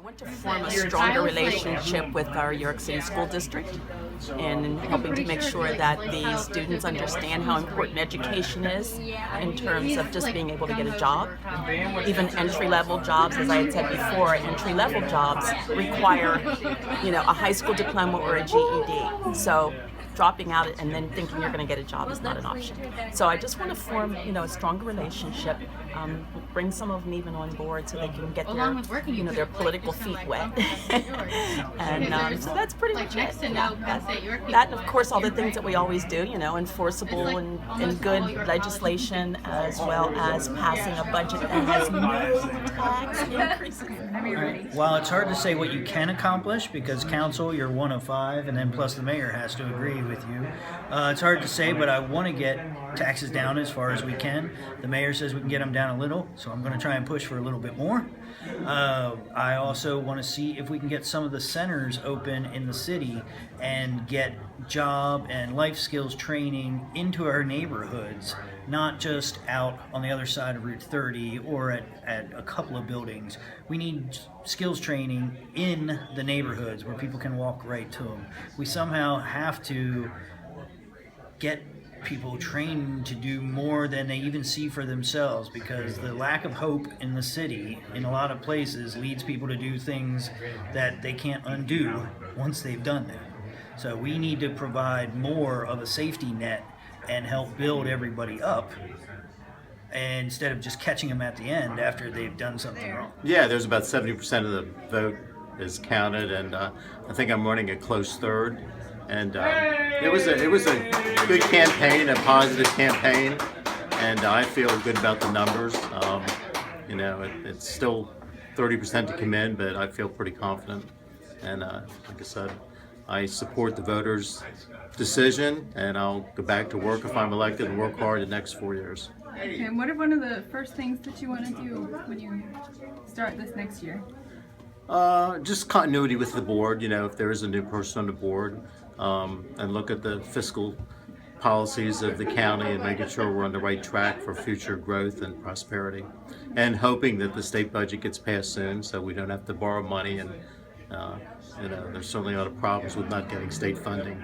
Want to form a stronger relationship with our York City School District and helping to make sure that the students understand how important education is in terms of just being able to get a job. Even entry-level jobs, as I had said before, entry-level jobs require, a high school diploma or a GED. So dropping out and then thinking you're going to get a job is not an option. So I just want to form, a stronger relationship, bring some of them even on board so they can get their political feet wet. And so that's pretty much it. That and of course all the things that we always do, enforceable and good legislation, as well as passing a budget that has no tax increases. While it's hard to say what you can accomplish, because council, you're one of five, and then plus the mayor has to agree with you, it's hard to say, but I want to get taxes down as far as we can. The mayor says we can get them down a little, so I'm going to try and push for a little bit more. I also want to see if we can get some of the centers open in the city and get job and life skills training into our neighborhoods, not just out on the other side of Route 30 or at a couple of buildings. We need skills training in the neighborhoods where people can walk right to them. We somehow have to get people trained to do more than they even see for themselves, because the lack of hope in the city in a lot of places leads people to do things that they can't undo once they've done them. So we need to provide more of a safety net and help build everybody up, instead of just catching them at the end after they've done something wrong. Yeah, there's about 70% of the vote is counted, and I think I'm running a close third. And it was a good campaign, a positive campaign, and I feel good about the numbers. It's still 30% to come in, but I feel pretty confident. And like I said, I support the voters' decision, and I'll go back to work if I'm elected and work hard the next 4 years. Okay, and what are one of the first things that you want to do when you start this next year? Just continuity with the board, if there is a new person on the board, and look at the fiscal policies of the county and making sure we're on the right track for future growth and prosperity, and hoping that the state budget gets passed soon so we don't have to borrow money, and there's certainly a lot of problems with not getting state funding.